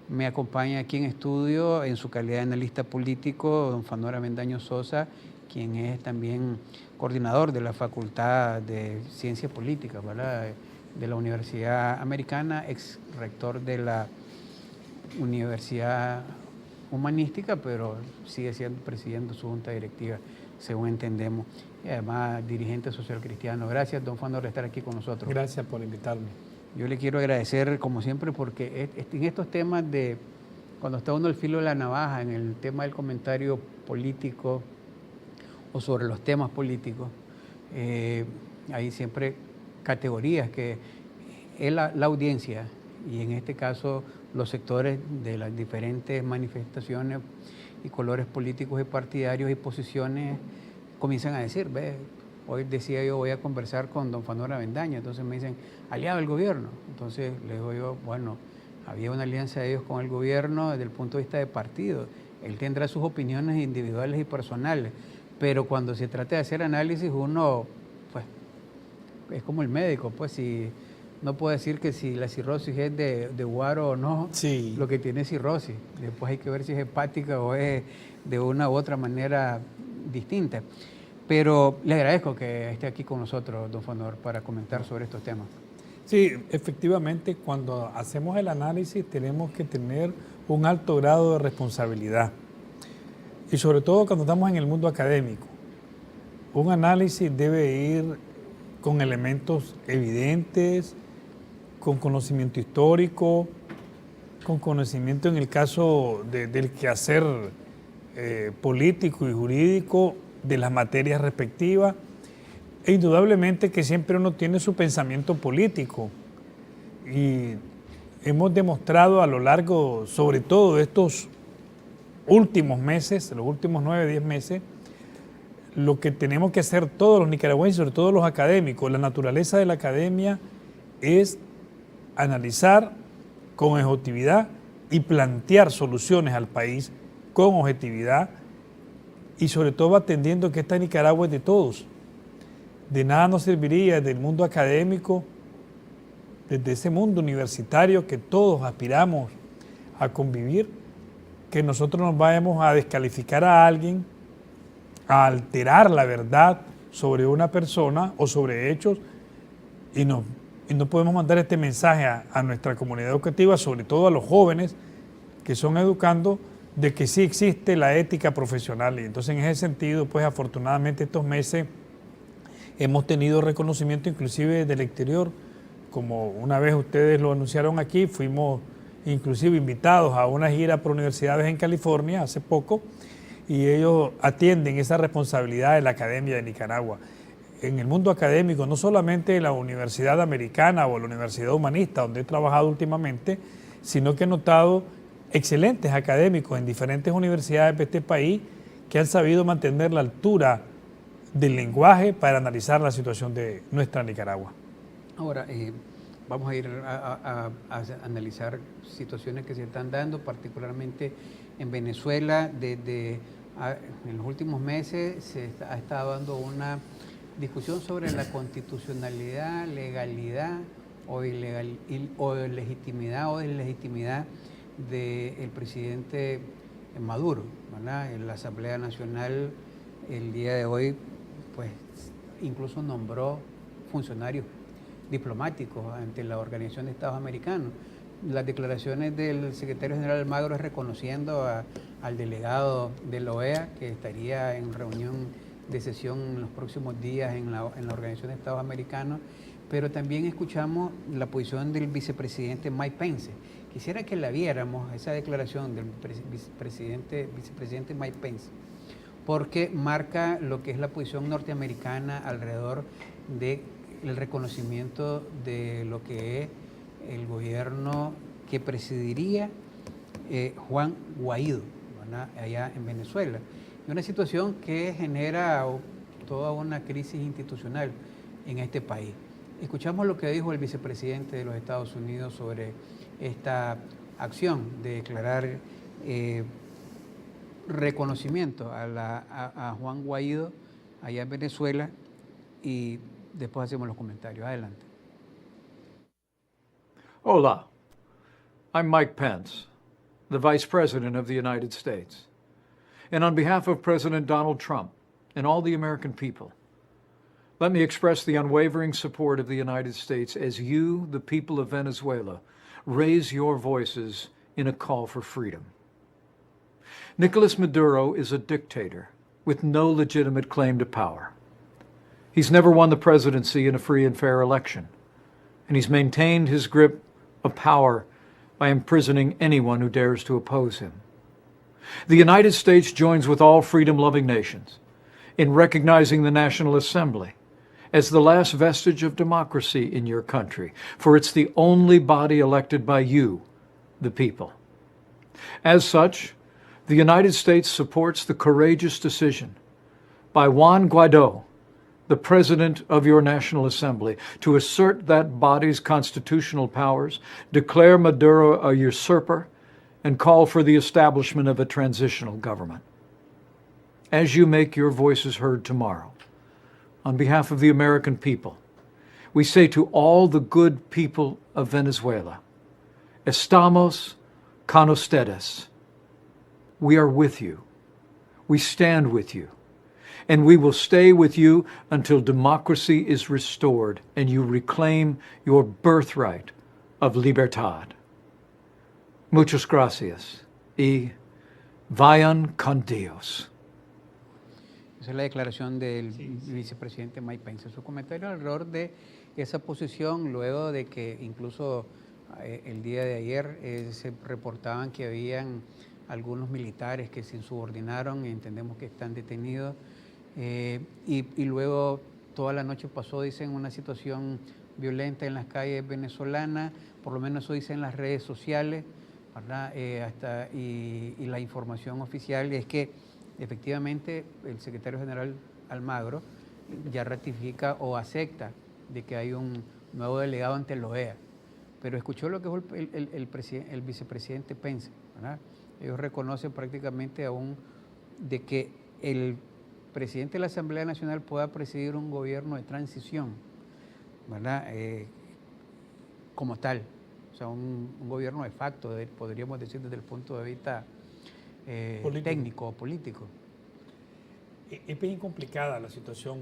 Me acompaña aquí en estudio, en su calidad de analista político, don Fanor Avendaño Sosa, quien es también coordinador de la Facultad de Ciencias Políticas, ¿verdad?, de la Universidad Americana, ex rector de la Universidad Humanística, pero sigue siendo presidente de su junta directiva, según entendemos, y además dirigente social cristiano. Gracias, don Fanor, por estar aquí con nosotros. Gracias por invitarme. Yo le quiero agradecer, como siempre, porque en estos temas de, cuando está uno al filo de la navaja, en el tema del comentario político o sobre los temas políticos, hay siempre categorías que es la audiencia, y en este caso los sectores de las diferentes manifestaciones y colores políticos y partidarios y posiciones comienzan a decir, ve, hoy decía yo voy a conversar con don Fanor Avendaño, entonces me dicen, aliado del gobierno. Entonces le digo yo, bueno, había una alianza de ellos con el gobierno desde el punto de vista de partido. Él tendrá sus opiniones individuales y personales, pero cuando se trata de hacer análisis, uno, pues, es como el médico, pues, si no puede decir que si la cirrosis es de guaro o no, Sí. lo que tiene es cirrosis. Después hay que ver si es hepática o es de una u otra manera distinta. Pero le agradezco que esté aquí con nosotros, don Fanor, para comentar sobre estos temas. Sí, efectivamente, cuando hacemos el análisis tenemos que tener un alto grado de responsabilidad. Y sobre todo cuando estamos en el mundo académico. Un análisis debe ir con elementos evidentes, con conocimiento histórico, con conocimiento en el caso del quehacer político y jurídico de las materias respectivas. E indudablemente que siempre uno tiene su pensamiento político y hemos demostrado a lo largo, sobre todo de estos últimos meses, los últimos 9, 10 meses, lo que tenemos que hacer todos los nicaragüenses, sobre todo los académicos. La naturaleza de la academia es analizar con objetividad y plantear soluciones al país con objetividad y sobre todo atendiendo que esta Nicaragua es de todos. De nada nos serviría desde el mundo académico, desde ese mundo universitario que todos aspiramos a convivir, que nosotros nos vayamos a descalificar a alguien, a alterar la verdad sobre una persona o sobre hechos y no podemos mandar este mensaje a nuestra comunidad educativa, sobre todo a los jóvenes que son educando, de que sí existe la ética profesional. Y entonces en ese sentido, pues afortunadamente estos meses hemos tenido reconocimiento inclusive del exterior, como una vez ustedes lo anunciaron aquí, fuimos inclusive invitados a una gira por universidades en California hace poco y ellos atienden esa responsabilidad de la Academia de Nicaragua. En el mundo académico, no solamente la Universidad Americana o la Universidad Humanista, donde he trabajado últimamente, sino que he notado excelentes académicos en diferentes universidades de este país que han sabido mantener la altura del lenguaje para analizar la situación de nuestra Nicaragua. Ahora, vamos a ir a analizar situaciones que se están dando, particularmente en Venezuela. En los últimos meses se ha estado dando una discusión sobre la constitucionalidad, legalidad o legitimidad o deslegitimidad del presidente Maduro, ¿verdad? En la Asamblea Nacional el día de hoy, pues, incluso nombró funcionarios diplomáticos ante la Organización de Estados Americanos. Las declaraciones del secretario general Almagro es reconociendo al delegado de la OEA, que estaría en reunión de sesión en los próximos días en la Organización de Estados Americanos, pero también escuchamos la posición del vicepresidente Mike Pence. Quisiera que la viéramos, esa declaración del vicepresidente Mike Pence, porque marca lo que es la posición norteamericana alrededor del reconocimiento de lo que es el gobierno que presidiría Juan Guaidó, ¿verdad?, allá en Venezuela. Y una situación que genera toda una crisis institucional en este país. Escuchamos lo que dijo el vicepresidente de los Estados Unidos sobre esta acción de declarar reconocimiento a Juan Guaidó allá en Venezuela, y después hacemos los comentarios. Adelante. Hola, I'm Mike Pence, the Vice President of the United States. And on behalf of President Donald Trump and all the American people, let me express the unwavering support of the United States as you, the people of Venezuela, raise your voices in a call for freedom. Nicolas Maduro is a dictator with no legitimate claim to power. He's never won the presidency in a free and fair election, and he's maintained his grip of power by imprisoning anyone who dares to oppose him. The United States joins with all freedom-loving nations in recognizing the National Assembly as the last vestige of democracy in your country, for it's the only body elected by you, the people. As such, the United States supports the courageous decision by Juan Guaidó, the President of your National Assembly, to assert that body's constitutional powers, declare Maduro a usurper, and call for the establishment of a transitional government. As you make your voices heard tomorrow, on behalf of the American people, we say to all the good people of Venezuela, estamos con ustedes. We are with you. We stand with you. And we will stay with you until democracy is restored and you reclaim your birthright of libertad. Muchas gracias y vayan con Dios. Esa es la declaración del vicepresidente Mike Pence. Su comentario alrededor de esa posición, luego de que incluso el día de ayer se reportaban que habían algunos militares que se insubordinaron, entendemos que están detenidos, y luego toda la noche pasó, dicen, una situación violenta en las calles venezolanas, por lo menos eso dicen las redes sociales, ¿verdad? Y la información oficial es que efectivamente el secretario general Almagro ya ratifica o acepta de que hay un nuevo delegado ante la OEA, pero escuchó lo que dijo el vicepresidente Pence, ¿verdad? Ellos reconocen prácticamente aún de que el presidente de la Asamblea Nacional pueda presidir un gobierno de transición, ¿verdad? Como tal, o sea, un gobierno de facto, podríamos decir desde el punto de vista técnico o político. Es bien complicada la situación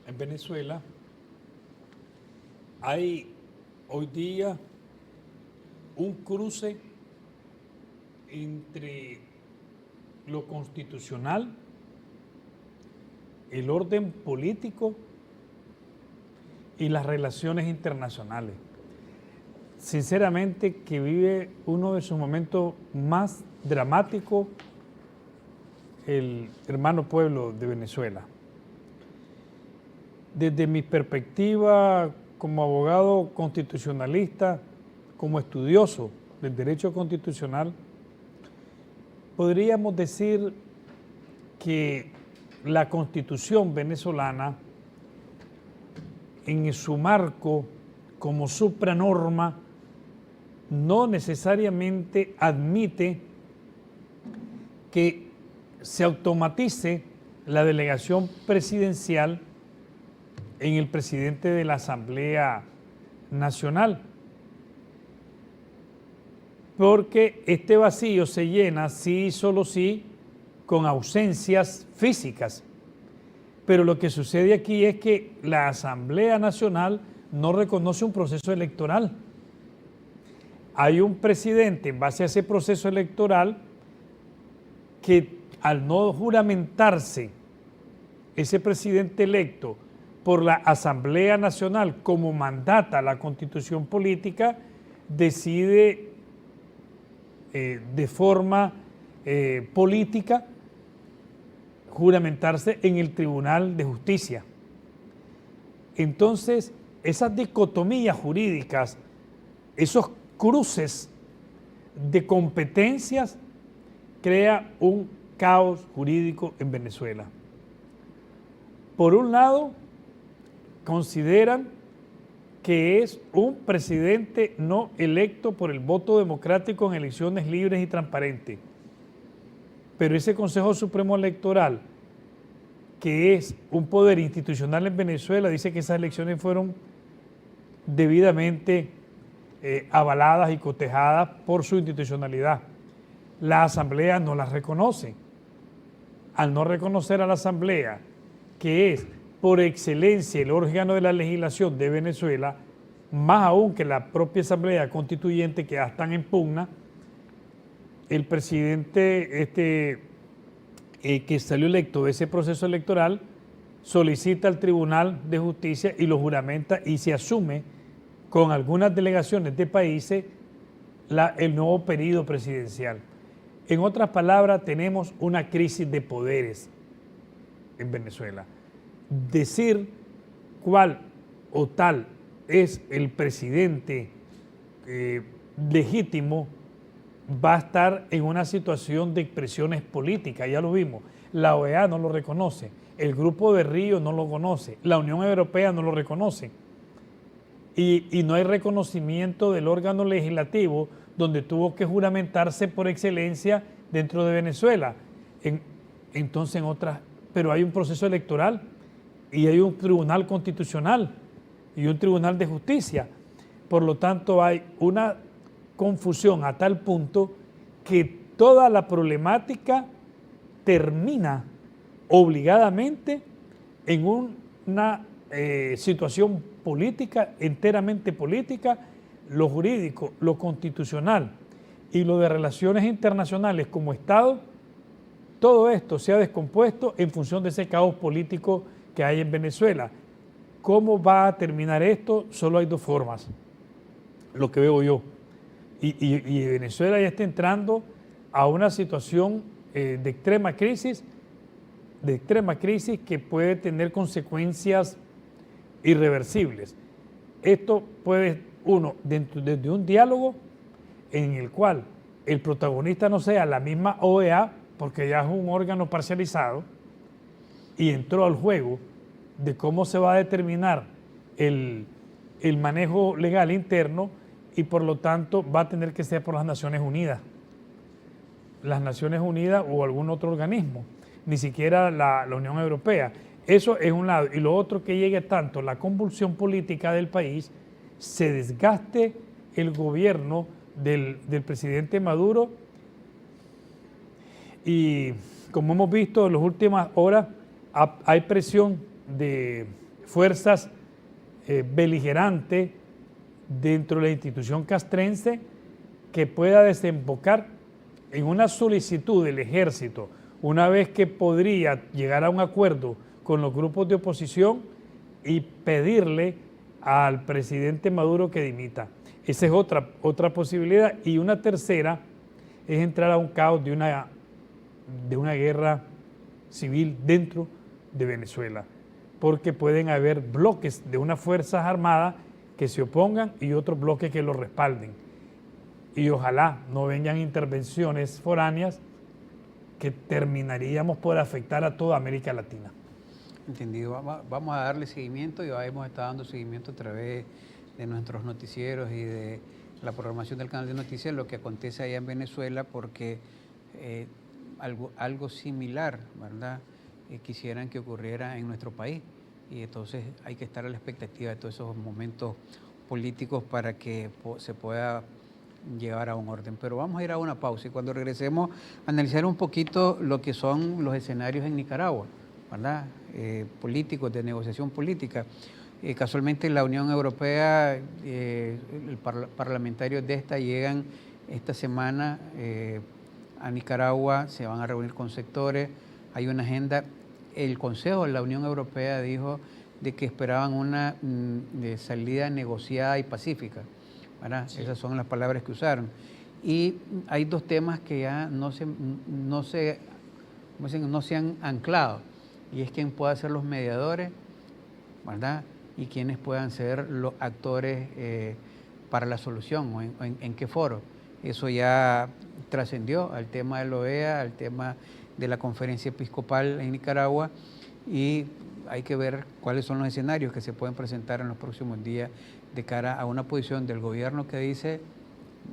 en Venezuela. Hay hoy día un cruce entre lo constitucional, el orden político y las relaciones internacionales. Sinceramente, que vive uno de sus momentos más dramáticos el hermano pueblo de Venezuela. Desde mi perspectiva como abogado constitucionalista, como estudioso del derecho constitucional, podríamos decir que la Constitución venezolana, en su marco como supranorma, no necesariamente admite que se automatice la delegación presidencial en el presidente de la Asamblea Nacional, porque este vacío se llena sí y solo sí con ausencias físicas. Pero lo que sucede aquí es que la Asamblea Nacional no reconoce un proceso electoral. Hay un presidente en base a ese proceso electoral que al no juramentarse ese presidente electo por la Asamblea Nacional como mandata la Constitución política, decide de forma política juramentarse en el Tribunal de Justicia. Entonces, esas dicotomías jurídicas, esos cruces de competencias, crea un caos jurídico en Venezuela. Por un lado, consideran que es un presidente no electo por el voto democrático en elecciones libres y transparentes. Pero ese Consejo Supremo Electoral, que es un poder institucional en Venezuela, dice que esas elecciones fueron debidamente avaladas y cotejadas por su institucionalidad. la Asamblea no las reconoce. Al no reconocer a la Asamblea, que es por excelencia el órgano de la legislación de Venezuela, más aún que la propia Asamblea Constituyente, que ya están en pugna, el presidente que salió electo de ese proceso electoral solicita al Tribunal de Justicia y lo juramenta y se asume con algunas delegaciones de países el nuevo periodo presidencial. En otras palabras, tenemos una crisis de poderes en Venezuela. Decir cuál o tal es el presidente legítimo va a estar en una situación de expresiones políticas, ya lo vimos. La OEA no lo reconoce, el Grupo de Río no lo conoce, la Unión Europea no lo reconoce. Y no hay reconocimiento del órgano legislativo donde tuvo que juramentarse por excelencia dentro de Venezuela. Pero hay un proceso electoral y hay un tribunal constitucional y un tribunal de justicia. Por lo tanto, hay una confusión a tal punto que toda la problemática termina obligadamente en una situación política, enteramente política, lo jurídico, lo constitucional y lo de relaciones internacionales como Estado, todo esto se ha descompuesto en función de ese caos político que hay en Venezuela. ¿Cómo va a terminar esto? Solo hay dos formas, lo que veo yo. Y Venezuela ya está entrando a una situación de extrema crisis que puede tener consecuencias irreversibles. Esto puede, desde un diálogo en el cual el protagonista no sea la misma OEA, porque ya es un órgano parcializado, y entró al juego de cómo se va a determinar el manejo legal interno, y por lo tanto va a tener que ser por las Naciones Unidas. Las Naciones Unidas o algún otro organismo, ni siquiera la Unión Europea. Eso es un lado. Y lo otro, que llegue tanto la convulsión política del país, se desgaste el gobierno del presidente Maduro. Y como hemos visto en las últimas horas, hay presión de fuerzas beligerantes dentro de la institución castrense que pueda desembocar en una solicitud del ejército, una vez que podría llegar a un acuerdo con los grupos de oposición y pedirle al presidente Maduro que dimita. Esa es otra posibilidad. Y una tercera es entrar a un caos de una guerra civil dentro de Venezuela, porque pueden haber bloques de unas fuerzas armadas que se opongan y otros bloques que lo respalden. Y ojalá no vengan intervenciones foráneas que terminaríamos por afectar a toda América Latina. Entendido. Vamos a darle seguimiento y hemos estado dando seguimiento a través de nuestros noticieros y de la programación del canal de noticias, lo que acontece allá en Venezuela, porque algo similar, ¿verdad? Quisieran que ocurriera en nuestro país. Y entonces hay que estar a la expectativa de todos esos momentos políticos para que se pueda llevar a un orden. Pero vamos a ir a una pausa y cuando regresemos a analizar un poquito lo que son los escenarios en Nicaragua, ¿verdad? Políticos, de negociación política. Casualmente la Unión Europea, parlamentarios de esta llegan esta semana a Nicaragua, se van a reunir con sectores, hay una agenda. El Consejo de la Unión Europea dijo de que esperaban una salida negociada y pacífica, ¿verdad? Sí. Esas son las palabras que usaron. Y hay dos temas que ya no se han anclado, y es quién pueda ser los mediadores, ¿verdad? Y quiénes puedan ser los actores para la solución, o en qué foro. Eso ya trascendió al tema de la OEA, al tema de la conferencia episcopal en Nicaragua, y hay que ver cuáles son los escenarios que se pueden presentar en los próximos días de cara a una posición del gobierno que dice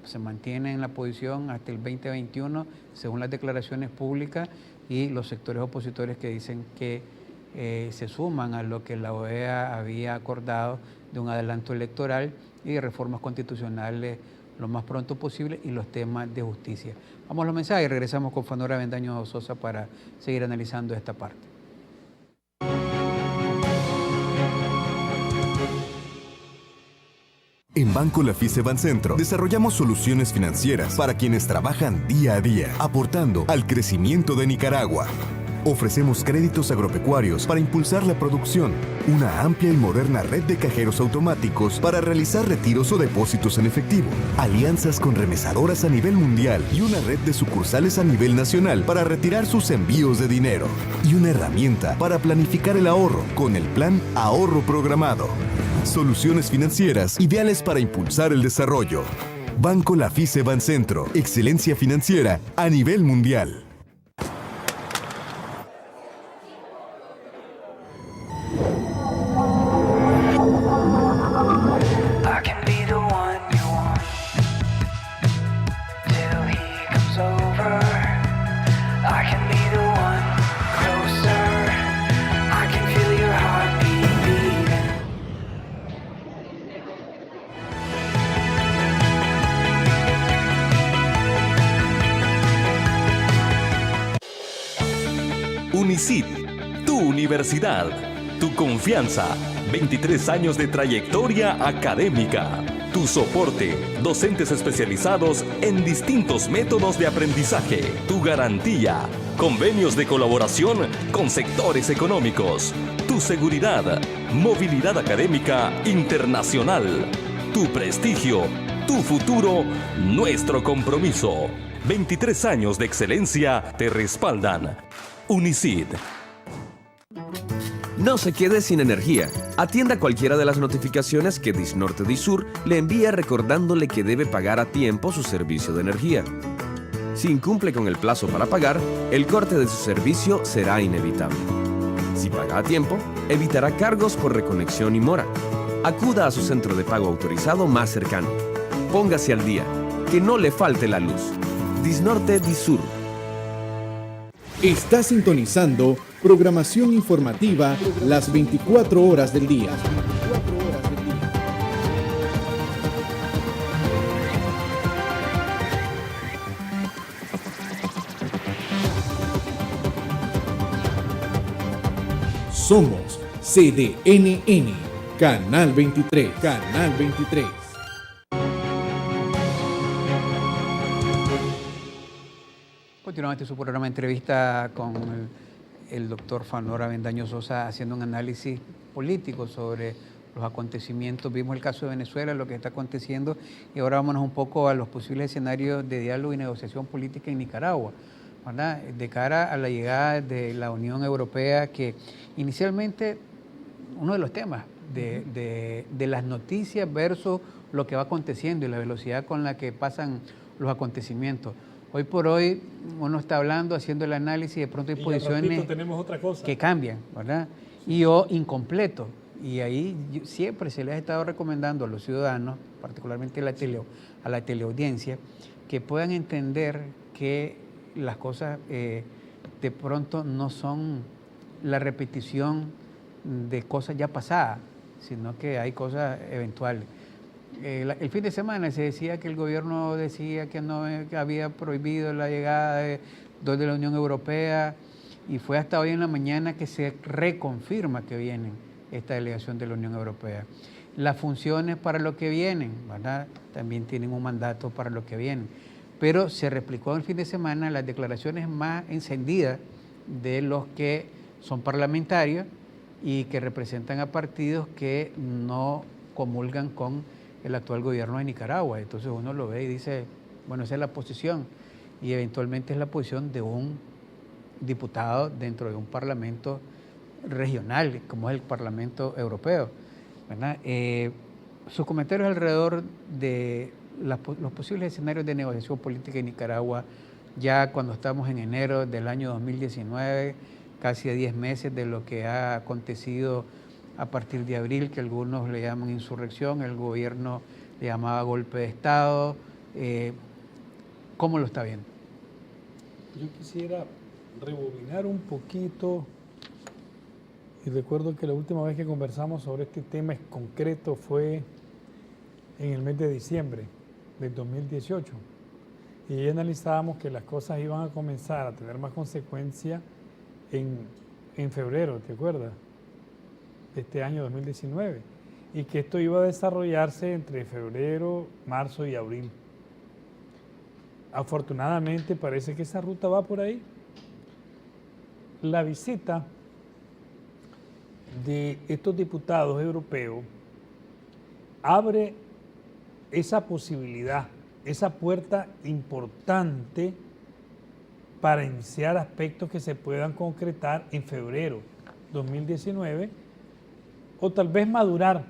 se mantiene en la posición hasta el 2021 según las declaraciones públicas, y los sectores opositores que dicen que se suman a lo que la OEA había acordado de un adelanto electoral y de reformas constitucionales, lo más pronto posible y los temas de justicia. Vamos a los mensajes y regresamos con Fanora Avendaño Sosa para seguir analizando esta parte. En Banco Lafice Bancentro desarrollamos soluciones financieras para quienes trabajan día a día, aportando al crecimiento de Nicaragua. Ofrecemos créditos agropecuarios para impulsar la producción, una amplia y moderna red de cajeros automáticos para realizar retiros o depósitos en efectivo, alianzas con remesadoras a nivel mundial y una red de sucursales a nivel nacional para retirar sus envíos de dinero, y una herramienta para planificar el ahorro con el Plan Ahorro Programado. Soluciones financieras ideales para impulsar el desarrollo. Banco Lafice Bancentro, excelencia financiera a nivel mundial. UNICID, tu universidad, tu confianza, 23 años de trayectoria académica, tu soporte, docentes especializados en distintos métodos de aprendizaje, tu garantía, convenios de colaboración con sectores económicos, tu seguridad, movilidad académica internacional, tu prestigio, tu futuro, nuestro compromiso. 23 años de excelencia te respaldan. UNICID. No se quede sin energía. Atienda cualquiera de las notificaciones que Disnorte Disur le envía recordándole que debe pagar a tiempo su servicio de energía. Si incumple con el plazo para pagar, el corte de su servicio será inevitable. Si paga a tiempo, evitará cargos por reconexión y mora. Acuda a su centro de pago autorizado más cercano. Póngase al día. Que no le falte la luz. Disnorte Disur. Está sintonizando programación informativa las 24 horas del día. Somos CDNN, Canal 23, Canal 23. Continuamente su programa de entrevista con el doctor Fanora Avendaño Sosa haciendo un análisis político sobre los acontecimientos. Vimos el caso de Venezuela, lo que está aconteciendo, y ahora vámonos un poco a los posibles escenarios de diálogo y negociación política en Nicaragua, ¿verdad? De cara a la llegada de la Unión Europea, que inicialmente uno de los temas de las noticias versus lo que va aconteciendo y la velocidad con la que pasan los acontecimientos. Hoy por hoy uno está hablando, haciendo el análisis, y de pronto hay posiciones tenemos otra cosa que cambian, ¿verdad? Y o incompleto. Y ahí siempre se les ha estado recomendando a los ciudadanos, particularmente a la teleaudiencia, que puedan entender que las cosas de pronto no son la repetición de cosas ya pasadas, sino que hay cosas eventuales. El fin de semana se decía que el gobierno decía que no que había prohibido la llegada de la Unión Europea, y fue hasta hoy en la mañana que se reconfirma que viene esta delegación de la Unión Europea. Las funciones para lo que vienen, ¿verdad? También tienen un mandato para lo que vienen. Pero se replicó el fin de semana las declaraciones más encendidas de los que son parlamentarios y que representan a partidos que no comulgan con el actual gobierno de Nicaragua. Entonces uno lo ve y dice, bueno, esa es la posición, y eventualmente es la posición de un diputado dentro de un parlamento regional, como es el Parlamento Europeo, ¿verdad? Sus comentarios alrededor de los posibles escenarios de negociación política en Nicaragua, ya cuando estamos en enero del año 2019, casi a 10 meses de lo que ha acontecido a partir de abril, que algunos le llaman insurrección, el gobierno le llamaba golpe de Estado. ¿Cómo lo está viendo? Yo quisiera rebobinar un poquito, y recuerdo que la última vez que conversamos sobre este tema concreto fue en el mes de diciembre, del 2018. Y ahí analizábamos que las cosas iban a comenzar a tener más consecuencia en febrero, ¿te acuerdas? De este año 2019. Y que esto iba a desarrollarse entre febrero, marzo y abril. Afortunadamente parece que esa ruta va por ahí. La visita de estos diputados europeos abre esa posibilidad, esa puerta importante para iniciar aspectos que se puedan concretar en febrero 2019 o tal vez madurar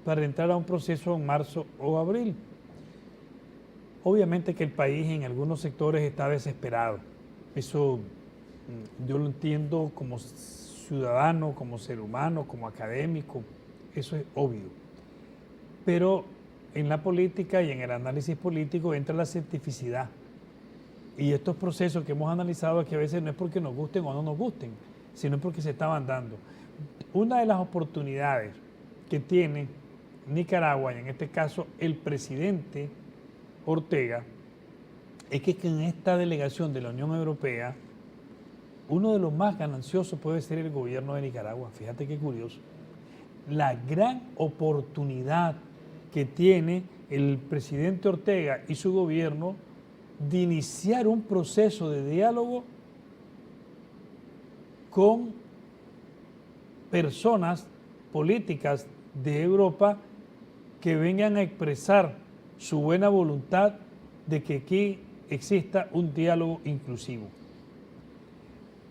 para entrar a un proceso en marzo o abril. Obviamente que el país en algunos sectores está desesperado. Eso yo lo entiendo como ciudadano, como ser humano, como académico. Eso es obvio. Pero en la política y en el análisis político entra la cientificidad. Y estos procesos que hemos analizado aquí a veces no es porque nos gusten o no nos gusten, sino porque se estaban dando. Una de las oportunidades que tiene Nicaragua, y en este caso el presidente Ortega, es que en esta delegación de la Unión Europea, uno de los más gananciosos puede ser el gobierno de Nicaragua. Fíjate qué curioso. La gran oportunidad que tiene el presidente Ortega y su gobierno de iniciar un proceso de diálogo con personas políticas de Europa que vengan a expresar su buena voluntad de que aquí exista un diálogo inclusivo.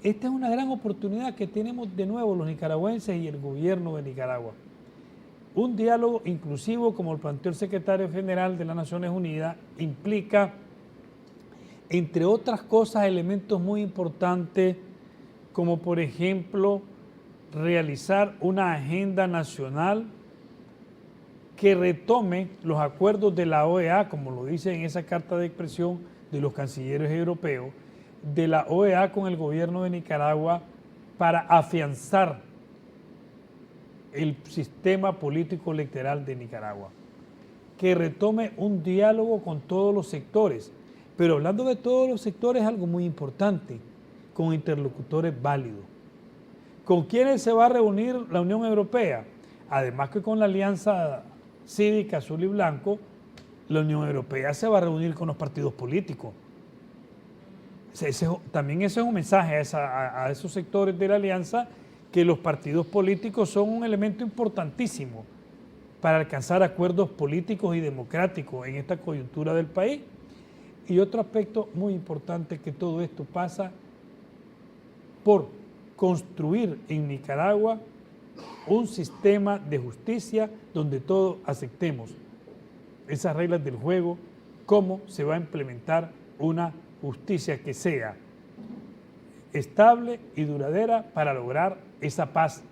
Esta es una gran oportunidad que tenemos de nuevo los nicaragüenses y el gobierno de Nicaragua. Un diálogo inclusivo, como lo planteó el secretario general de las Naciones Unidas, implica, entre otras cosas, elementos muy importantes, como por ejemplo, realizar una agenda nacional que retome los acuerdos de la OEA, como lo dice en esa carta de expresión de los cancilleres europeos, de la OEA con el gobierno de Nicaragua para afianzar el sistema político electoral de Nicaragua, que retome un diálogo con todos los sectores, pero hablando de todos los sectores, algo muy importante, con interlocutores válidos. ¿Con quiénes se va a reunir la Unión Europea? Además que con la Alianza Cívica Azul y Blanco, la Unión Europea se va a reunir con los partidos políticos. También ese es un mensaje a esos sectores de la alianza, que los partidos políticos son un elemento importantísimo para alcanzar acuerdos políticos y democráticos en esta coyuntura del país. Y otro aspecto muy importante, que todo esto pasa por construir en Nicaragua un sistema de justicia donde todos aceptemos esas reglas del juego, cómo se va a implementar una justicia que sea estable y duradera para lograr esa paz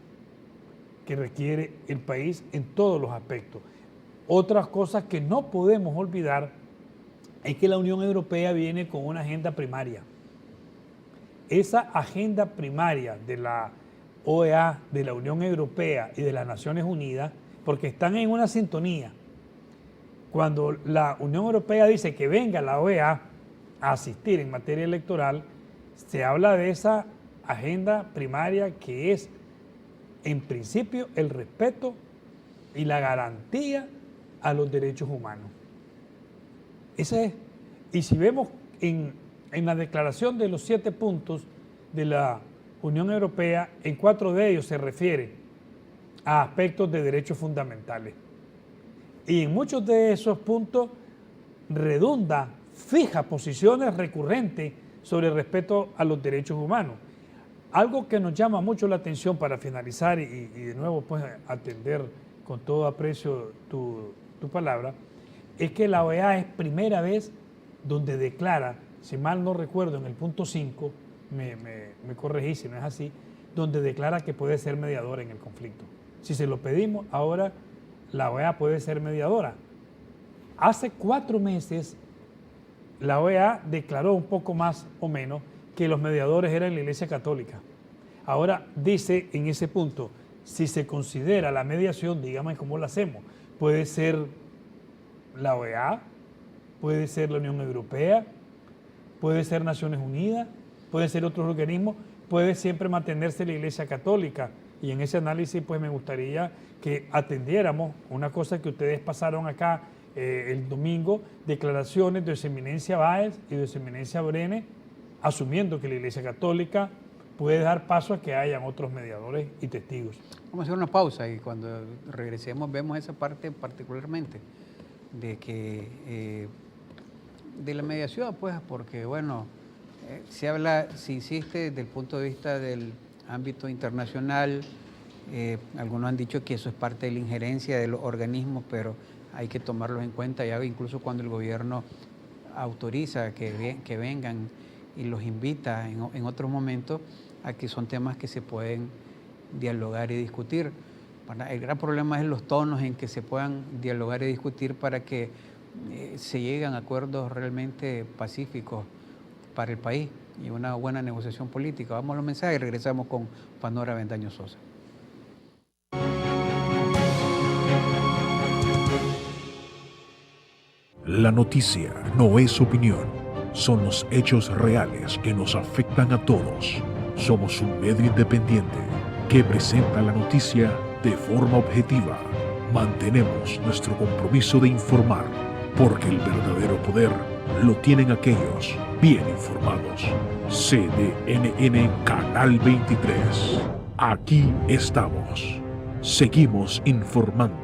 que requiere el país en todos los aspectos. Otras cosas que no podemos olvidar es que la Unión Europea viene con una agenda primaria. Esa agenda primaria de la OEA, de la Unión Europea y de las Naciones Unidas, porque están en una sintonía. Cuando la Unión Europea dice que venga la OEA a asistir en materia electoral, se habla de esa agenda primaria que es, en principio, el respeto y la garantía a los derechos humanos. Ese es. Y si vemos en la declaración de los 7 puntos de la Unión Europea, en 4 de ellos se refiere a aspectos de derechos fundamentales. Y en muchos de esos puntos redunda, fija posiciones recurrentes sobre el respeto a los derechos humanos. Algo que nos llama mucho la atención para finalizar y de nuevo pues atender con todo aprecio tu palabra, es que la OEA es primera vez donde declara, si mal no recuerdo, en el punto 5, me corregí si no es así, donde declara que puede ser mediadora en el conflicto. Si se lo pedimos, ahora la OEA puede ser mediadora. Hace 4 meses la OEA declaró un poco más o menos que los mediadores eran la Iglesia Católica. Ahora dice en ese punto, si se considera la mediación, dígame cómo la hacemos, puede ser la OEA, puede ser la Unión Europea, puede ser Naciones Unidas, puede ser otros organismos, puede siempre mantenerse la Iglesia Católica. Y en ese análisis pues me gustaría que atendiéramos una cosa que ustedes pasaron acá el domingo, declaraciones de Su Eminencia Báez y de Su Eminencia Brenes, asumiendo que la Iglesia Católica puede dar paso a que hayan otros mediadores y testigos. Vamos a hacer una pausa y cuando regresemos vemos esa parte particularmente de que de la mediación, pues, porque bueno, se habla, se insiste desde el punto de vista del ámbito internacional, algunos han dicho que eso es parte de la injerencia de los organismos, pero hay que tomarlos en cuenta, ya incluso cuando el gobierno autoriza que vengan y los invita en otros momentos, a que son temas que se pueden dialogar y discutir. El gran problema es los tonos en que se puedan dialogar y discutir para que se lleguen a acuerdos realmente pacíficos para el país y una buena negociación política. Vamos a los mensajes y regresamos con Pandora Avendaño Sosa. La noticia no es opinión, son los hechos reales que nos afectan a todos. Somos un medio independiente que presenta la noticia de forma objetiva. Mantenemos nuestro compromiso de informar, porque el verdadero poder lo tienen aquellos bien informados. CDNN Canal 23. Aquí estamos. Seguimos informando.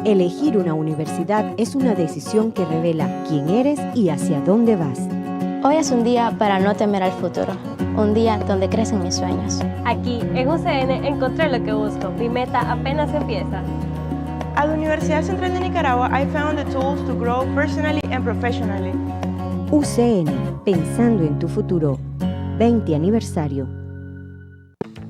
Elegir una universidad es una decisión que revela quién eres y hacia dónde vas. Hoy es un día para no temer al futuro, un día donde crecen mis sueños. Aquí, en UCN, encontré lo que busco. Mi meta apenas empieza. At la Universidad Central de Nicaragua, I found the tools to grow personally and professionally. UCN, pensando en tu futuro. 20 aniversario.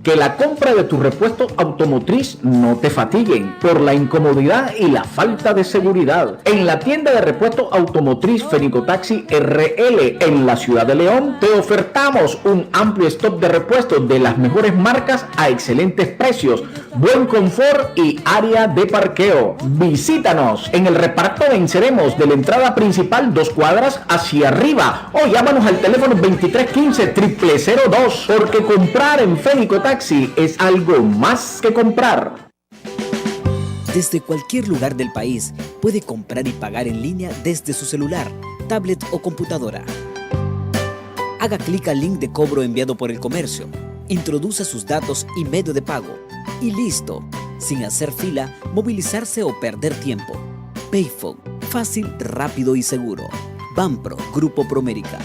Que la compra de tu repuesto automotriz no te fatiguen por la incomodidad y la falta de seguridad. En la tienda de repuesto automotriz Fenicotaxi RL en la ciudad de León te ofertamos un amplio stock de repuestos de las mejores marcas a excelentes precios, buen confort y área de parqueo. Visítanos. En el reparto venceremos de la entrada principal 2 cuadras hacia arriba o llámanos al teléfono 2315-0002 porque comprar en Fenicotaxi es algo más que comprar. Desde cualquier lugar del país puede comprar y pagar en línea desde su celular, tablet o computadora. Haga clic al link de cobro enviado por el comercio, introduza sus datos y medio de pago y listo, sin hacer fila, movilizarse o perder tiempo. Payphone, fácil, rápido y seguro. Banpro, Grupo Promérica.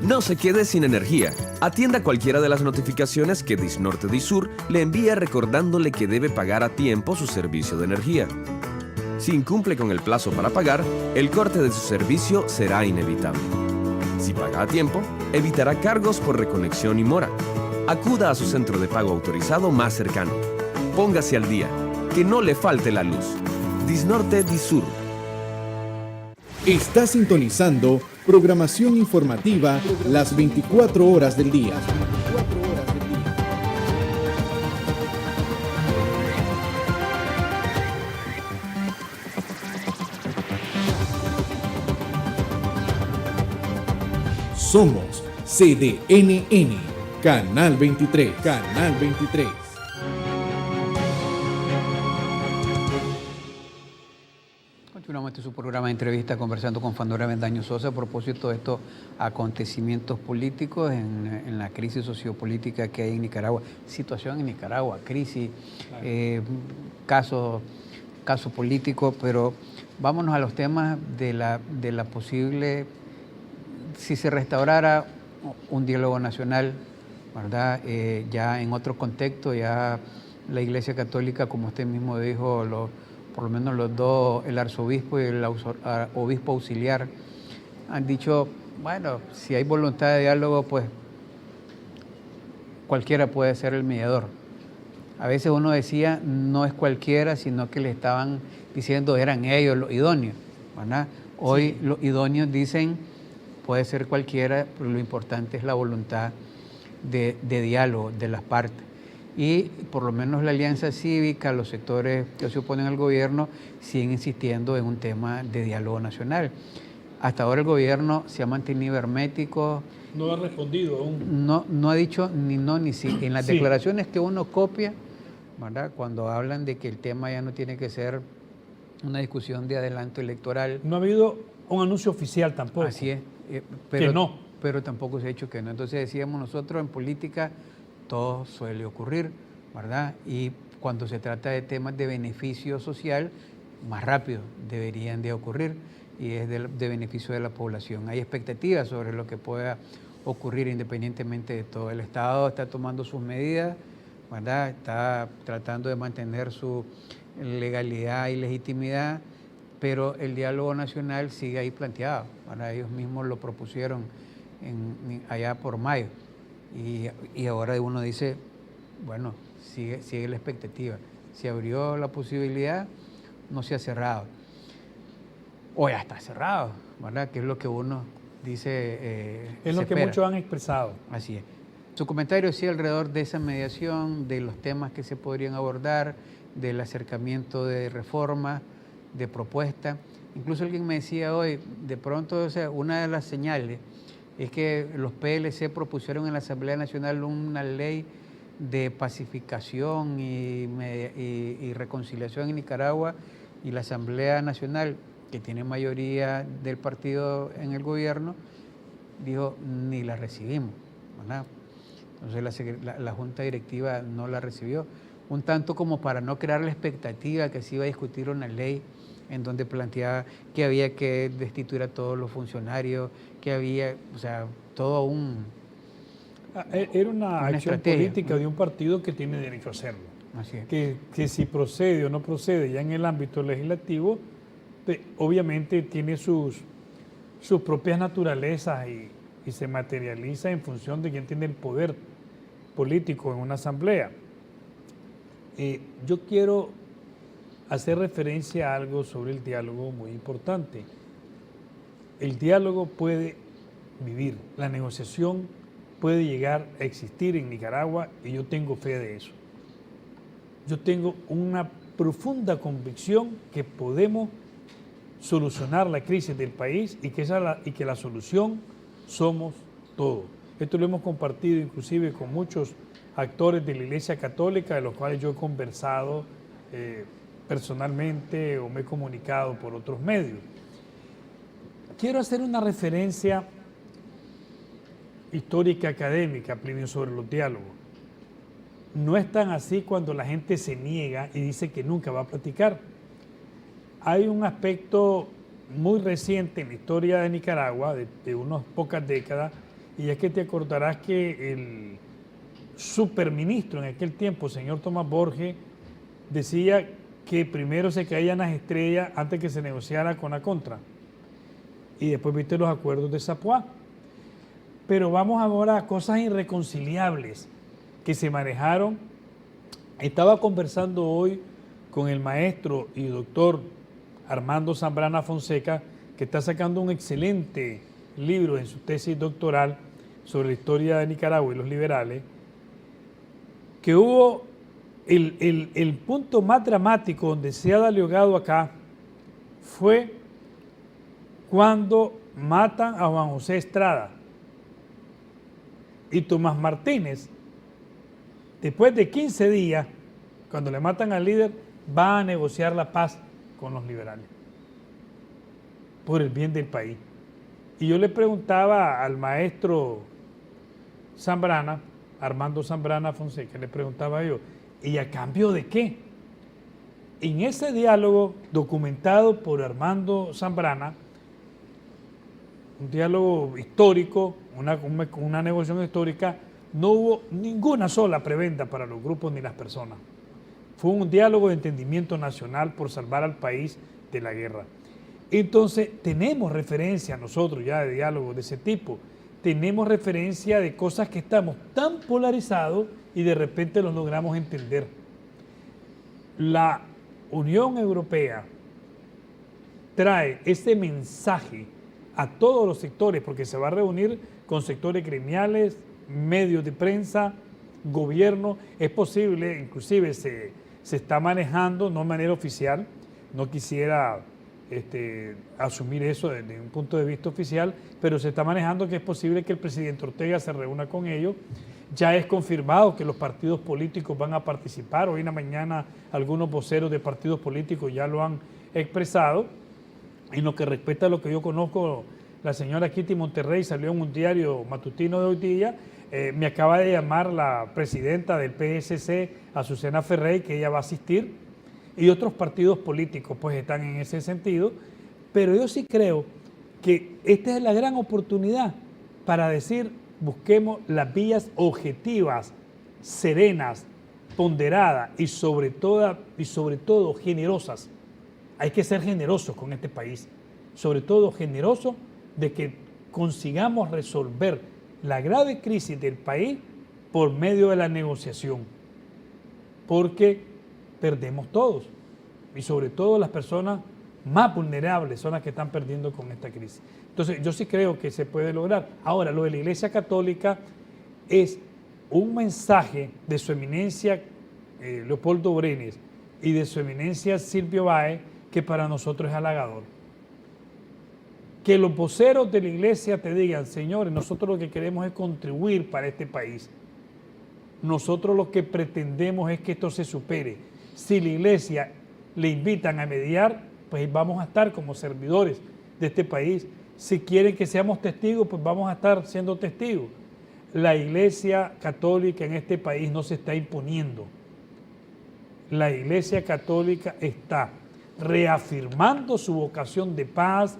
No se quede sin energía. Atienda cualquiera de las notificaciones que Disnorte Disur le envía recordándole que debe pagar a tiempo su servicio de energía. Si incumple con el plazo para pagar, el corte de su servicio será inevitable. Si paga a tiempo, evitará cargos por reconexión y mora. Acuda a su centro de pago autorizado más cercano. Póngase al día, que no le falte la luz. Disnorte Disur. Está sintonizando programación informativa las 24 horas del día. Somos CDNN, Canal 23, Canal 23. Continuamos su programa de entrevista conversando con Pandora Avendaño Sosa a propósito de estos acontecimientos políticos en la crisis sociopolítica que hay en Nicaragua, situación en Nicaragua, crisis, caso político, pero vámonos a los temas de la posible, si se restaurara un diálogo nacional, ¿verdad? Ya en otro contexto, ya la Iglesia Católica, como usted mismo dijo, por lo menos los dos, el arzobispo y el obispo auxiliar, han dicho, bueno, si hay voluntad de diálogo, pues cualquiera puede ser el mediador. A veces uno decía, no es cualquiera, sino que le estaban diciendo, eran ellos los idóneos, ¿verdad? Hoy sí, los idóneos dicen, puede ser cualquiera, pero lo importante es la voluntad de diálogo de las partes. Y por lo menos la Alianza Cívica, los sectores que se oponen al gobierno, siguen insistiendo en un tema de diálogo nacional. Hasta ahora el gobierno se ha mantenido hermético. No ha respondido aún. No ha dicho ni no ni sí. En las Sí. declaraciones que uno copia, ¿verdad?, cuando hablan de que el tema ya no tiene que ser una discusión de adelanto electoral. No ha habido un anuncio oficial tampoco. Así es. Pero, que no. Pero tampoco se ha dicho que no. Entonces decíamos nosotros, en política todo suele ocurrir, ¿verdad? Y cuando se trata de temas de beneficio social, más rápido deberían de ocurrir, y es de beneficio de la población. Hay expectativas sobre lo que pueda ocurrir independientemente de todo. El Estado está tomando sus medidas, ¿verdad? Está tratando de mantener su legalidad y legitimidad, pero el diálogo nacional sigue ahí planteado, ¿verdad? Ellos mismos lo propusieron allá por mayo, y ahora uno dice, bueno, sigue la expectativa. Se abrió la posibilidad, no se ha cerrado. O ya está cerrado, ¿verdad? Que es lo que uno dice. Es lo que muchos han expresado. Así es. Su comentario sí alrededor de esa mediación, de los temas que se podrían abordar, del acercamiento de reforma, de propuesta. Incluso alguien me decía hoy, de pronto, o sea, una de las señales es que los PLC propusieron en la Asamblea Nacional una ley de pacificación y reconciliación en Nicaragua, y la Asamblea Nacional, que tiene mayoría del partido en el gobierno, dijo, ni la recibimos, ¿verdad? Entonces la Junta Directiva no la recibió, un tanto como para no crear la expectativa que se iba a discutir una ley en donde planteaba que había que destituir a todos los funcionarios, que había, o sea, todo Era una acción estrategia, política, ¿no?, de un partido que tiene derecho a hacerlo. Así es. Que si procede o no procede ya en el ámbito legislativo, obviamente tiene sus propias naturalezas y se materializa en función de quién tiene el poder político en una asamblea. Yo quiero hacer referencia a algo sobre el diálogo muy importante. El diálogo puede vivir, la negociación puede llegar a existir en Nicaragua, y yo tengo fe de eso. Yo tengo una profunda convicción que podemos solucionar la crisis del país, y que la solución somos todos. Esto lo hemos compartido inclusive con muchos actores de la Iglesia Católica, de los cuales yo he conversado personalmente o me he comunicado por otros medios. Quiero hacer una referencia histórica académica, Plinio, sobre los diálogos. No es tan así cuando la gente se niega y dice que nunca va a platicar. Hay un aspecto muy reciente en la historia de Nicaragua, de unas pocas décadas, y es que te acordarás que el superministro en aquel tiempo, señor Tomás Borges, decía que primero se caían las estrellas antes que se negociara con la contra. Y después viste los acuerdos de Zapuá. Pero vamos ahora a cosas irreconciliables que se manejaron. Estaba conversando hoy con el maestro y doctor Armando Zambrana Fonseca, que está sacando un excelente libro en su tesis doctoral sobre la historia de Nicaragua y los liberales, que hubo el punto más dramático donde se ha dialogado acá fue cuando matan a Juan José Estrada, y Tomás Martínez, después de 15 días, cuando le matan al líder, va a negociar la paz con los liberales por el bien del país. Y yo le preguntaba al maestro Zambrana, Armando Zambrana Fonseca, le preguntaba yo, ¿y a cambio de qué? En ese diálogo documentado por Armando Zambrana, un diálogo histórico, una negociación histórica, no hubo ninguna sola prebenda para los grupos ni las personas. Fue un diálogo de entendimiento nacional por salvar al país de la guerra. Entonces, tenemos referencia nosotros ya de diálogos de ese tipo. Tenemos referencia de cosas que estamos tan polarizados y de repente los logramos entender. La Unión Europea trae ese mensaje a todos los sectores, porque se va a reunir con sectores gremiales, medios de prensa gobierno, es posible, inclusive se está manejando, no de manera oficial, no quisiera asumir eso desde un punto de vista oficial, pero se está manejando que es posible que el presidente Ortega se reúna con ellos. Ya es confirmado que los partidos políticos van a participar. Hoy en la mañana algunos voceros de partidos políticos ya lo han expresado. En lo que respecta a lo que yo conozco, la señora Kitty Monterrey salió en un diario matutino de hoy día. Me acaba de llamar la presidenta del PSC, Azucena Ferrey, que ella va a asistir, y otros partidos políticos pues están en ese sentido. Pero yo sí creo que esta es la gran oportunidad para decir, busquemos las vías objetivas, serenas, ponderadas y sobre todo generosas. Hay que ser generosos con este país, sobre todo generosos de que consigamos resolver la grave crisis del país por medio de la negociación, porque perdemos todos y sobre todo las personas más vulnerables son las que están perdiendo con esta crisis. Entonces yo sí creo que se puede lograr. Ahora, lo de la Iglesia Católica es un mensaje de su eminencia Leopoldo Brenes y de su eminencia Silvio Báez, que para nosotros es halagador. Que los voceros de la iglesia te digan, señores, nosotros lo que queremos es contribuir para este país. Nosotros lo que pretendemos es que esto se supere. Si la iglesia le invitan a mediar, pues vamos a estar como servidores de este país. Si quieren que seamos testigos, pues vamos a estar siendo testigos. La Iglesia Católica en este país no se está imponiendo. La Iglesia Católica está reafirmando su vocación de paz,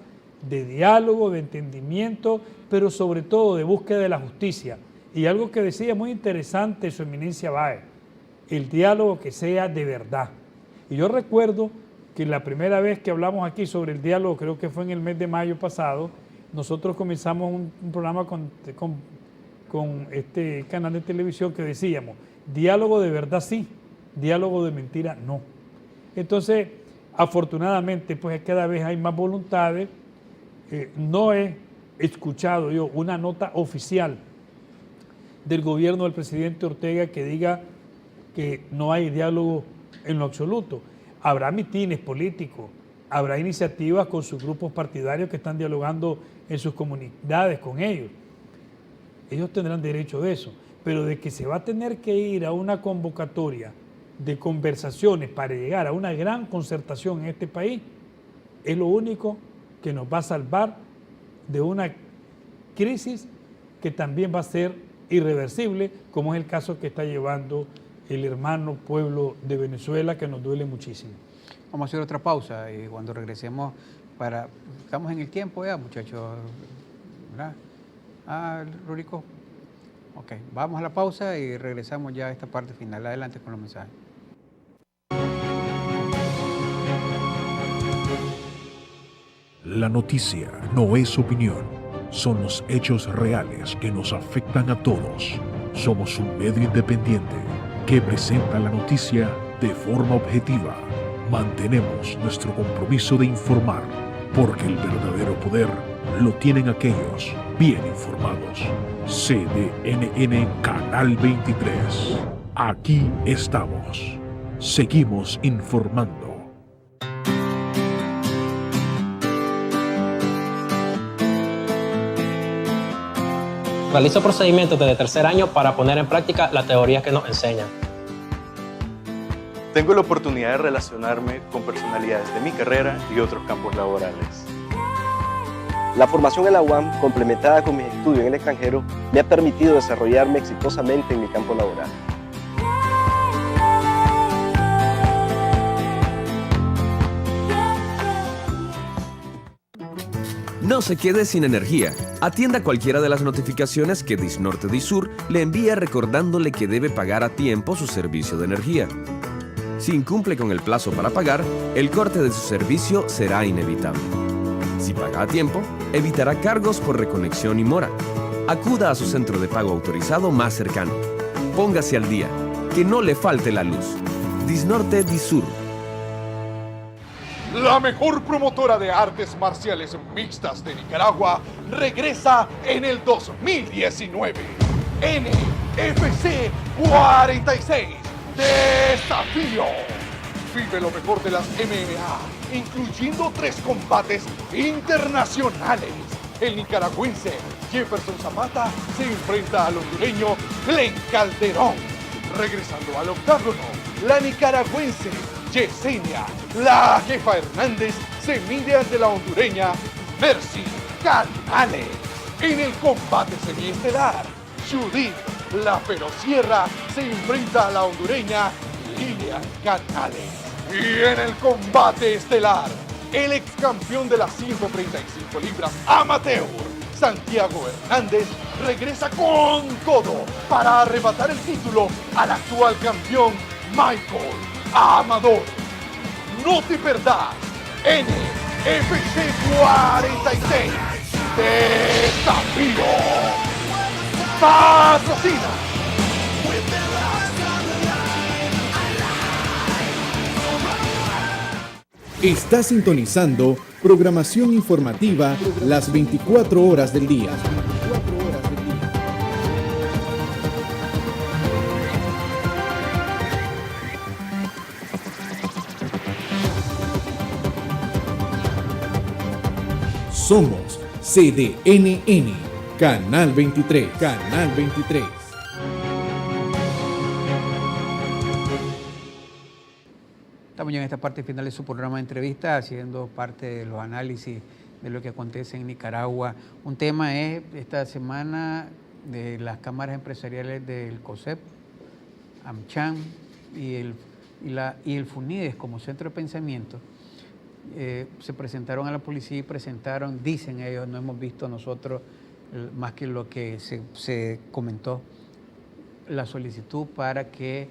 de diálogo, de entendimiento, pero sobre todo de búsqueda de la justicia. Y algo que decía muy interesante su eminencia Báez, el diálogo que sea de verdad. Y yo recuerdo que la primera vez que hablamos aquí sobre el diálogo, creo que fue en el mes de mayo pasado, nosotros comenzamos un programa con este canal de televisión que decíamos, diálogo de verdad sí, diálogo de mentira no. Entonces, afortunadamente, pues cada vez hay más voluntades. No he escuchado yo una nota oficial del gobierno del presidente Ortega que diga que no hay diálogo en lo absoluto. Habrá mitines políticos, habrá iniciativas con sus grupos partidarios que están dialogando en sus comunidades con ellos. Ellos tendrán derecho de eso, pero de que se va a tener que ir a una convocatoria de conversaciones para llegar a una gran concertación en este país, es lo único que nos va a salvar de una crisis que también va a ser irreversible, como es el caso que está llevando el hermano pueblo de Venezuela, que nos duele muchísimo. Vamos a hacer otra pausa y cuando regresemos estamos en el tiempo ya, muchachos, ¿verdad? Rurico. Ok, vamos a la pausa y regresamos ya a esta parte final. Adelante con los mensajes. La noticia no es opinión, son los hechos reales que nos afectan a todos. Somos un medio independiente que presenta la noticia de forma objetiva. Mantenemos nuestro compromiso de informar, porque el verdadero poder lo tienen aquellos bien informados. CDNN Canal 23. Aquí estamos. Seguimos informando. Realizo procedimientos desde tercer año para poner en práctica la teoría que nos enseñan. Tengo la oportunidad de relacionarme con personalidades de mi carrera y otros campos laborales. La formación en la UAM, complementada con mis estudios en el extranjero, me ha permitido desarrollarme exitosamente en mi campo laboral. No se quede sin energía. Atienda cualquiera de las notificaciones que Disnorte Disur le envía recordándole que debe pagar a tiempo su servicio de energía. Si incumple con el plazo para pagar, el corte de su servicio será inevitable. Si paga a tiempo, evitará cargos por reconexión y mora. Acuda a su centro de pago autorizado más cercano. Póngase al día. Que no le falte la luz. Disnorte Disur. La mejor promotora de artes marciales mixtas de Nicaragua regresa en el 2019. FC 46 Desafío. Vive lo mejor de las MMA, incluyendo 3 combates internacionales. El nicaragüense Jefferson Zapata se enfrenta al hondureño Glenn Calderón. Regresando al octágono, la nicaragüense Yesenia La Jefa Hernández se mide ante la hondureña Mercy Canales. En el combate semiestelar, Judith La Ferocierra se enfrenta a la hondureña Lilian Canales. Y en el combate estelar, el ex campeón de las 135 libras amateur, Santiago Hernández, regresa con todo para arrebatar el título al actual campeón Michael Amador. No te perdás NFC 46 Desafío. Patrocina. Está sintonizando programación informativa las 24 horas del día. Somos CDNN, Canal 23, Canal 23. Estamos ya en esta parte final de su programa de entrevista, haciendo parte de los análisis de lo que acontece en Nicaragua. Un tema es esta semana de las cámaras empresariales del COSEP, AmCham y el FUNIDES como centro de pensamiento. Se presentaron a la policía y dicen ellos, no hemos visto nosotros más que lo que se comentó, la solicitud para que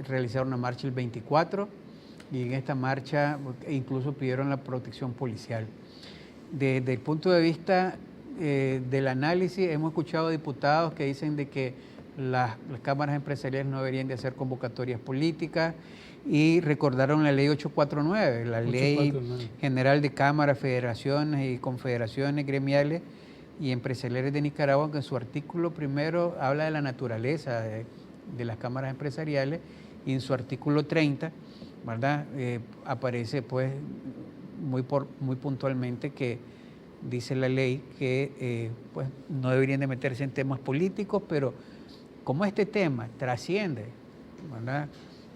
realizara una marcha el 24, y en esta marcha incluso pidieron la protección policial. Desde el punto de vista del análisis, hemos escuchado diputados que dicen de que las cámaras empresariales no deberían de hacer convocatorias políticas, y recordaron la ley 849, la ley general de cámaras, federaciones y confederaciones gremiales y empresariales de Nicaragua, que en su artículo primero habla de la naturaleza de las cámaras empresariales, y en su artículo 30, ¿verdad? Aparece pues muy puntualmente que dice la ley que pues no deberían de meterse en temas políticos, pero como este tema trasciende, ¿verdad?,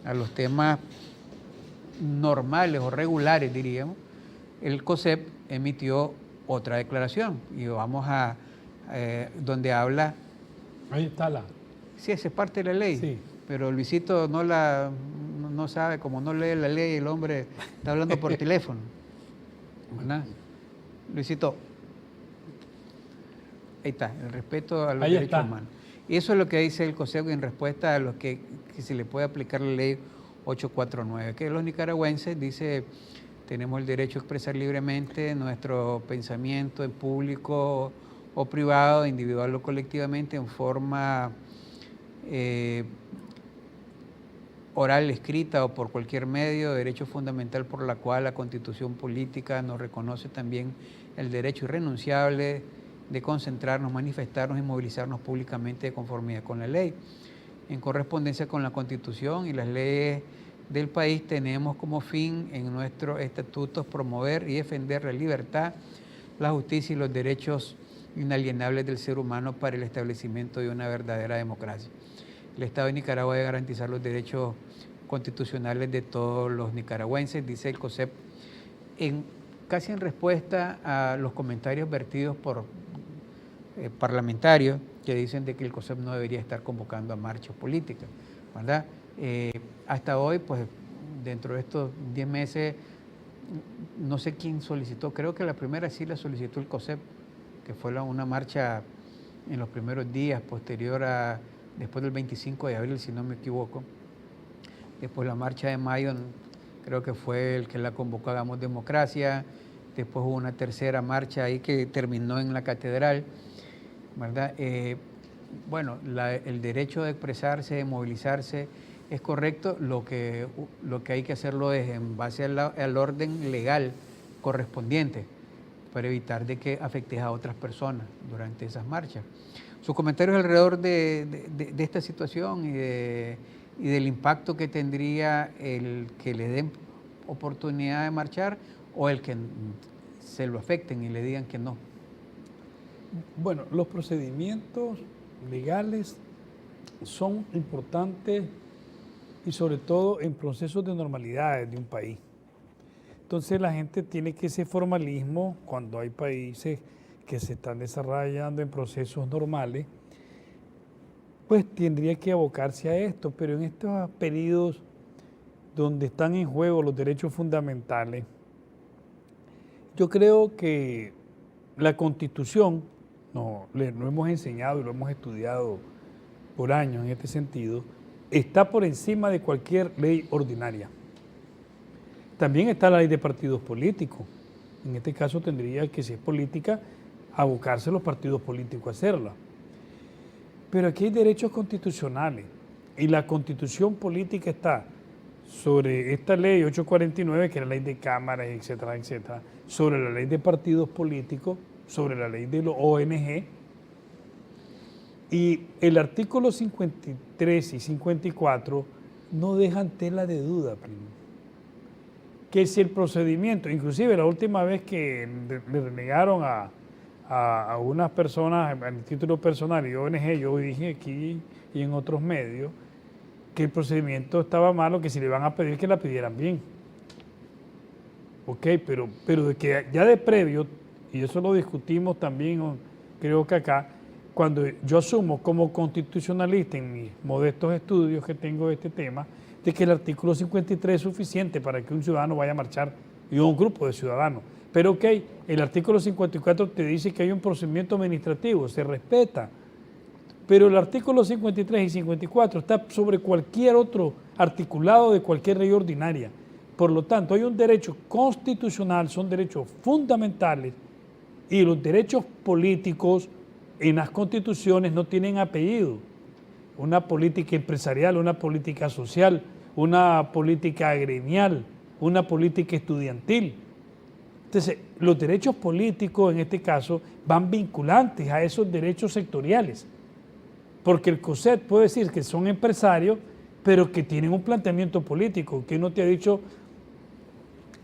a los temas normales o regulares, diríamos, el COSEP emitió otra declaración, y vamos a donde habla... Ahí está la... Sí, esa es parte de la ley, sí. Pero Luisito no sabe, como no lee la ley, el hombre está hablando por teléfono, ¿verdad? Luisito, ahí está, el respeto a los derechos humanos. Y eso es lo que dice el COSEP en respuesta a lo que se le puede aplicar la ley 849, que los nicaragüenses, dice, tenemos el derecho a expresar libremente nuestro pensamiento en público o privado, individual o colectivamente, en forma oral, escrita o por cualquier medio, derecho fundamental por la cual la Constitución política nos reconoce también el derecho irrenunciable de concentrarnos, manifestarnos y movilizarnos públicamente de conformidad con la ley. En correspondencia con la Constitución y las leyes del país, tenemos como fin en nuestros estatutos promover y defender la libertad, la justicia y los derechos inalienables del ser humano para el establecimiento de una verdadera democracia. El Estado de Nicaragua debe garantizar los derechos constitucionales de todos los nicaragüenses, dice el COSEP, casi en respuesta a los comentarios vertidos por parlamentarios que dicen de que el COSEP no debería estar convocando a marchas políticas, ¿verdad? Hasta hoy, pues, dentro de estos 10 meses, no sé quién solicitó, creo que la primera sí la solicitó el COSEP, que fue una marcha en los primeros días, después del 25 de abril, si no me equivoco. Después la marcha de mayo, creo que fue el que la convocó Hagamos Democracia. Después hubo una tercera marcha ahí que terminó en la catedral, ¿verdad? Bueno, el derecho de expresarse, de movilizarse es correcto. Lo que hay que hacerlo es en base al orden legal correspondiente. para evitar de que afectes a otras personas durante esas marchas. Sus comentarios alrededor de esta situación y del impacto que tendría el que le den oportunidad de marchar o el que se lo afecten y le digan que no. Bueno, los procedimientos legales son importantes y sobre todo en procesos de normalidad de un país. Entonces la gente tiene que ese formalismo, cuando hay países que se están desarrollando en procesos normales, pues tendría que abocarse a esto, pero en estos periodos donde están en juego los derechos fundamentales, yo creo que la Constitución, lo hemos enseñado y lo hemos estudiado por años en este sentido, está por encima de cualquier ley ordinaria. También está la ley de partidos políticos. En este caso tendría que, si es política, abocarse los partidos políticos a hacerla. Pero aquí hay derechos constitucionales y la Constitución política está sobre esta ley 849, que es la ley de cámaras, etcétera, etcétera, sobre la ley de partidos políticos, sobre la ley de los ONG, y el artículo 53 y 54 no dejan tela de duda, primo, que si el procedimiento, inclusive la última vez que le renegaron a unas personas a título personal y ONG, yo dije aquí y en otros medios que el procedimiento estaba malo, que si le van a pedir que la pidieran bien. Ok, pero de que ya de previo, y eso lo discutimos también, creo que acá, cuando yo asumo como constitucionalista en mis modestos estudios que tengo de este tema, de que el artículo 53 es suficiente para que un ciudadano vaya a marchar y un grupo de ciudadanos. Pero ok, el artículo 54 te dice que hay un procedimiento administrativo, se respeta, pero el artículo 53 y 54 está sobre cualquier otro articulado de cualquier ley ordinaria. Por lo tanto, hay un derecho constitucional, son derechos fundamentales, y los derechos políticos en las constituciones no tienen apellido. Una política empresarial, una política social, una política gremial, una política estudiantil. Entonces, los derechos políticos en este caso van vinculantes a esos derechos sectoriales, porque el COSET puede decir que son empresarios, pero que tienen un planteamiento político, que no te ha dicho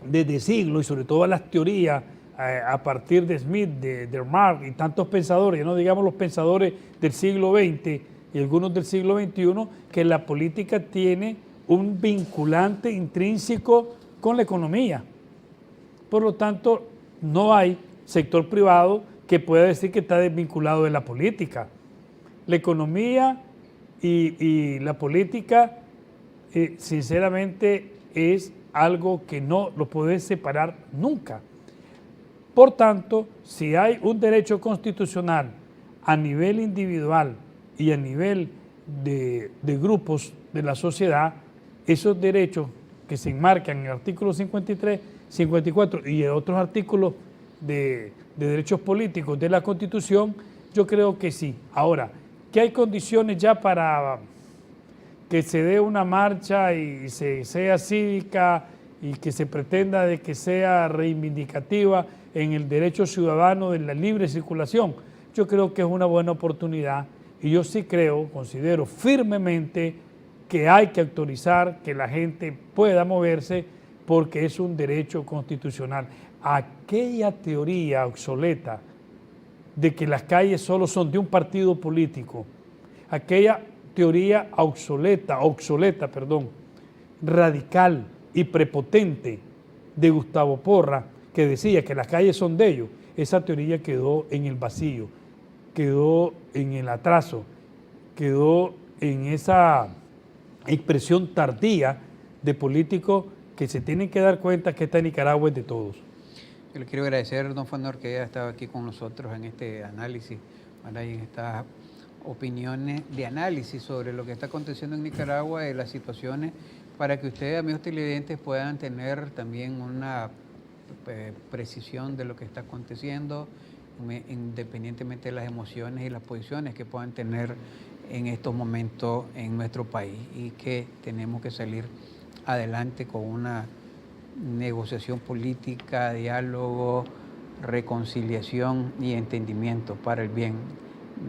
desde siglos, y sobre todo las teorías a partir de Smith, de Marx y tantos pensadores, ya no digamos los pensadores del siglo XX y algunos del siglo XXI, que la política tiene un vinculante intrínseco con la economía. Por lo tanto, no hay sector privado que pueda decir que está desvinculado de la política. La economía y la política, sinceramente, es algo que no lo puedes separar nunca. Por tanto, si hay un derecho constitucional a nivel individual y a nivel de grupos de la sociedad, esos derechos que se enmarcan en el artículo 53, 54 y en otros artículos de derechos políticos de la Constitución, yo creo que sí. Ahora, ¿qué hay condiciones ya para que se dé una marcha y sea cívica y que se pretenda de que sea reivindicativa en el derecho ciudadano de la libre circulación? Yo creo que es una buena oportunidad y yo sí considero firmemente que hay que autorizar que la gente pueda moverse porque es un derecho constitucional. Aquella teoría obsoleta de que las calles solo son de un partido político, aquella teoría obsoleta, radical y prepotente de Gustavo Porras, que decía que las calles son de ellos, esa teoría quedó en el vacío, quedó en el atraso, quedó en esa expresión tardía de políticos que se tienen que dar cuenta que esta Nicaragua es de todos. Yo le quiero agradecer, don Fanor, que haya estado aquí con nosotros en este análisis, y en estas opiniones de análisis sobre lo que está aconteciendo en Nicaragua, de las situaciones, para que ustedes, amigos televidentes, puedan tener también una precisión de lo que está aconteciendo, independientemente de las emociones y las posiciones que puedan tener en estos momentos en nuestro país, y que tenemos que salir adelante con una negociación política, diálogo, reconciliación y entendimiento para el bien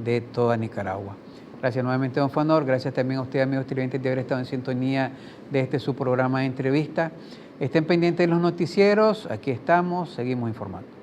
de toda Nicaragua. Gracias nuevamente, don Fanor. Gracias también a ustedes, amigos televidentes, de haber estado en sintonía de su programa de entrevista. Estén pendientes de los noticieros. Aquí estamos, seguimos informando.